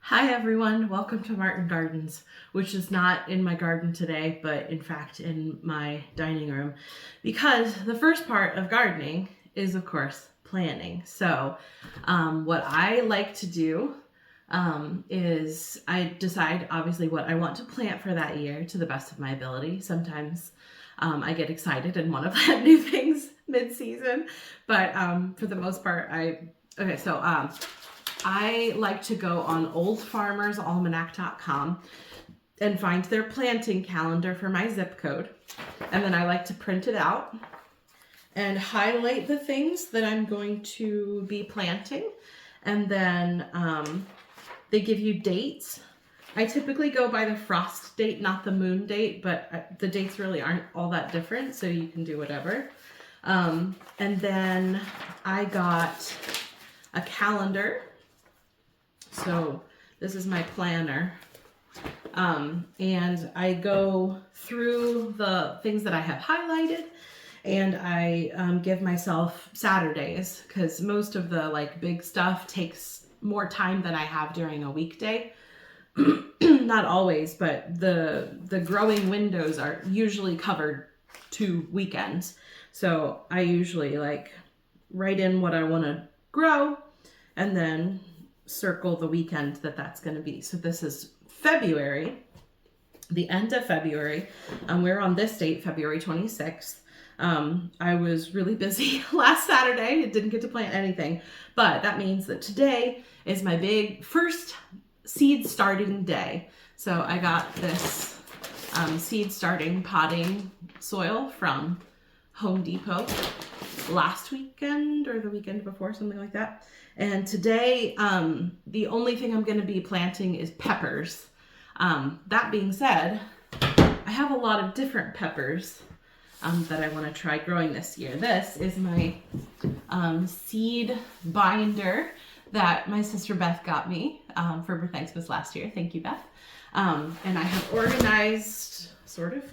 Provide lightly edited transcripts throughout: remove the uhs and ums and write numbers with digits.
Hi everyone, welcome to Martin Gardens, which is not in my garden today, but in fact in my dining room, because the first part of gardening is of course planning. So what I like to do is I decide obviously what I want to plant for that year to the best of my ability. Sometimes I get excited and want to plant new things mid-season, but for the most part I like to go on oldfarmersalmanac.com and find their planting calendar for my zip code. And then I like to print it out and highlight the things that I'm going to be planting. And then they give you dates. I typically go by the frost date, not the moon date, but the dates really aren't all that different, so you can do whatever. And then I got a calendar. So this is my planner, and I go through the things that I have highlighted, and I give myself Saturdays because most of the big stuff takes more time than I have during a weekday. Not always, but the growing windows are usually covered 2 weekends. So I usually write in what I want to grow and then circle the weekend that's going to be. So this is February, the end of February. We're on this date, February 26th. I was really busy last Saturday. I didn't get to plant anything, but that means that today is my big first seed starting day. So I got this seed starting potting soil from Home Depot last weekend or the weekend before, something like that. And today, the only thing I'm going to be planting is peppers. That being said, I have a lot of different peppers that I want to try growing this year. This is my seed binder that my sister Beth got me for Thanksgiving last year. Thank you, Beth. And I have organized, sort of,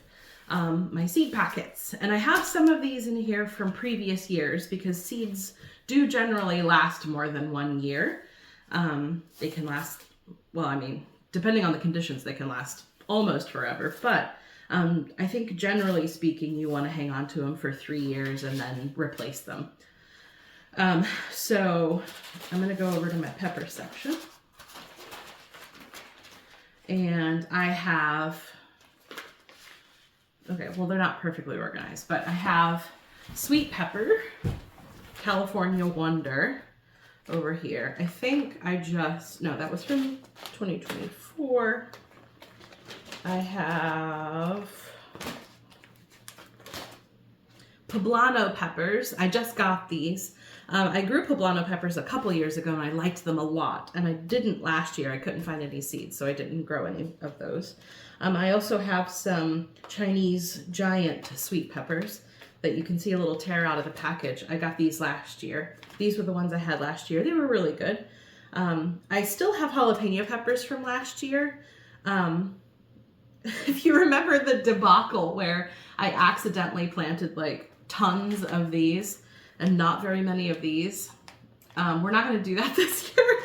my seed packets. And I have some of these in here from previous years because seeds do generally last more than 1 year. They can last, depending on the conditions, they can last almost forever. But I think generally speaking, you want to hang on to them for 3 years and then replace them. So I'm going to go over to my pepper section. And I have, they're not perfectly organized, but I have sweet pepper, California Wonder over here. I think that was from 2024. I have poblano peppers. I just got these. I grew poblano peppers a couple years ago and I liked them a lot. And I didn't last year. I couldn't find any seeds, so I didn't grow any of those. I also have some Chinese giant sweet peppers that you can see a little tear out of the package. I got these last year. These were the ones I had last year. They were really good. I still have jalapeno peppers from last year. If you remember the debacle where I accidentally planted tons of these and not very many of these, we're not going to do that this year.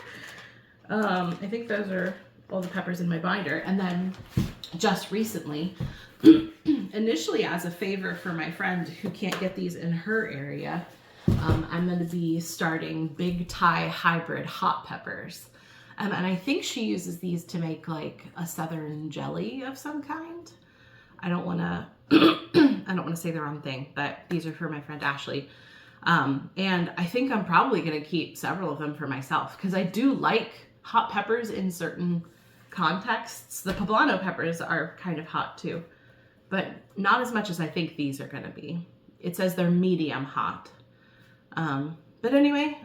I think those are all the peppers in my binder. And then just recently, initially as a favor for my friend who can't get these in her area, I'm going to be starting Big Thai hybrid hot peppers. And I think she uses these to make a southern jelly of some kind. I don't want to say the wrong thing, but these are for my friend Ashley. And I think I'm probably going to keep several of them for myself because I do like hot peppers in certain contexts. The poblano peppers are kind of hot too, but not as much as I think these are going to be. It says they're medium hot. But anyway,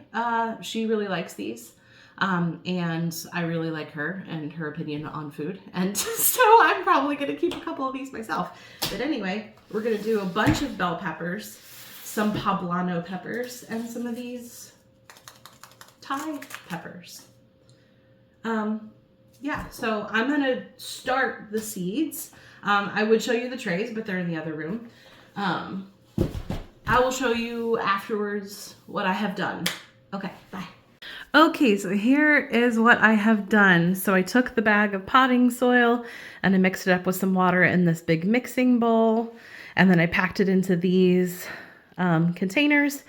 she really likes these. And I really like her and her opinion on food. And so I'm probably going to keep a couple of these myself. But anyway, we're going to do a bunch of bell peppers, some poblano peppers, and some of these Thai peppers. So I'm going to start the seeds. I would show you the trays, but they're in the other room. I will show you afterwards what I have done. Okay, bye. Okay, so here is what I have done. So I took the bag of potting soil and I mixed it up with some water in this big mixing bowl. And then I packed it into these containers.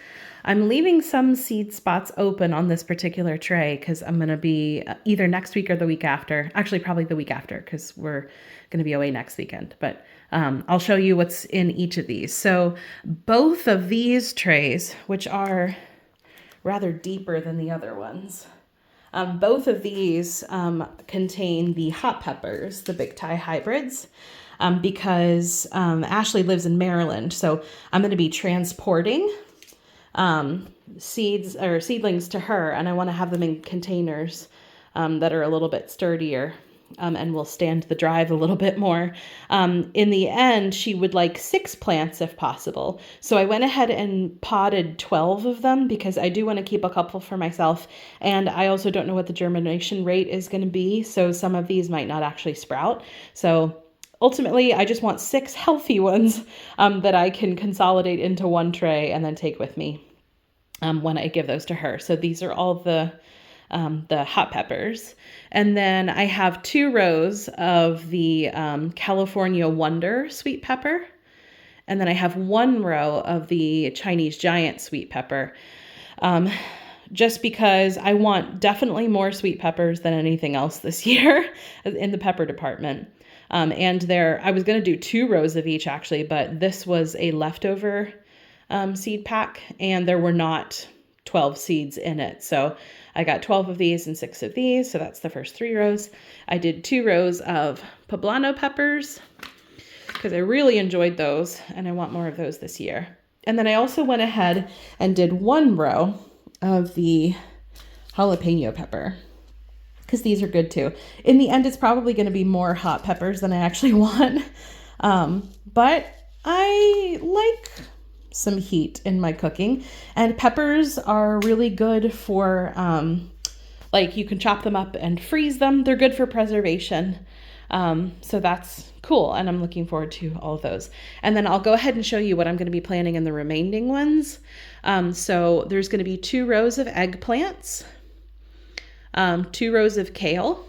I'm leaving some seed spots open on this particular tray because I'm going to be either next week or the week after. Actually, probably the week after because we're going to be away next weekend. But I'll show you what's in each of these. So both of these trays, which are rather deeper than the other ones, both of these contain the hot peppers, the Big Thai hybrids. Because Ashley lives in Maryland, so I'm going to be transporting seeds or seedlings to her, and I want to have them in containers that are a little bit sturdier and will stand the drive a little bit more. In the end, she would like 6 plants if possible. So I went ahead and potted 12 of them because I do want to keep a couple for myself. And I also don't know what the germination rate is going to be. So some of these might not actually sprout. So ultimately, I just want 6 healthy ones that I can consolidate into one tray and then take with me when I give those to her. So these are all the hot peppers. And then I have 2 rows of the California Wonder sweet pepper. And then I have 1 row of the Chinese giant sweet pepper. Just because I want definitely more sweet peppers than anything else this year in the pepper department. And I was going to do 2 rows of each actually, but this was a leftover seed pack and there were not 12 seeds in it. So I got 12 of these and 6 of these. So that's the first 3 rows. I did 2 rows of poblano peppers because I really enjoyed those and I want more of those this year. And then I also went ahead and did 1 row of the jalapeno pepper, because these are good too. In the end, it's probably going to be more hot peppers than I actually want. But I like some heat in my cooking, and peppers are really good for, like you can chop them up and freeze them. They're good for preservation. So that's cool. And I'm looking forward to all of those. And then I'll go ahead and show you what I'm going to be planting in the remaining ones. So there's going to be 2 rows of eggplants, 2 rows of kale,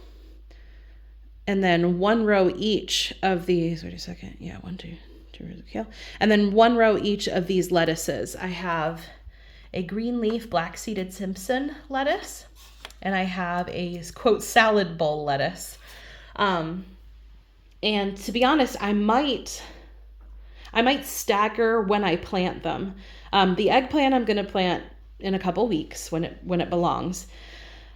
and then 1 row each of these, wait a second. Yeah, 2 rows of kale. And then 1 row each of these lettuces. I have a green leaf black-seeded Simpson lettuce, and I have a quote salad bowl lettuce. And to be honest, I might stagger when I plant them. The eggplant I'm going to plant in a couple weeks when it belongs.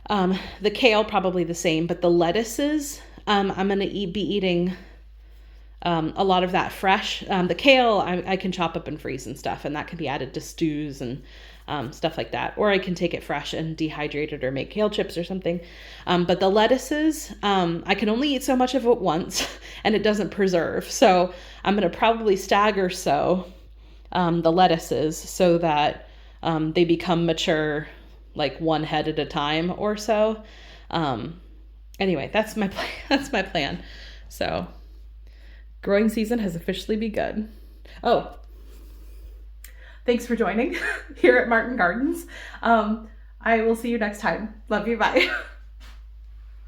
The kale probably the same, but the lettuces, I'm going to be eating a lot of that fresh. The kale I can chop up and freeze and stuff, and that can be added to stews and stuff like that. Or I can take it fresh and dehydrate it or make kale chips or something. But the lettuces, I can only eat so much of it once and it doesn't preserve. So I'm going to probably stagger the lettuces so that they become mature like 1 head at a time or so. Anyway, that's my plan. That's my plan. So growing season has officially begun. Oh, thanks for joining here at Martin Gardens. I will see you next time. Love you. Bye.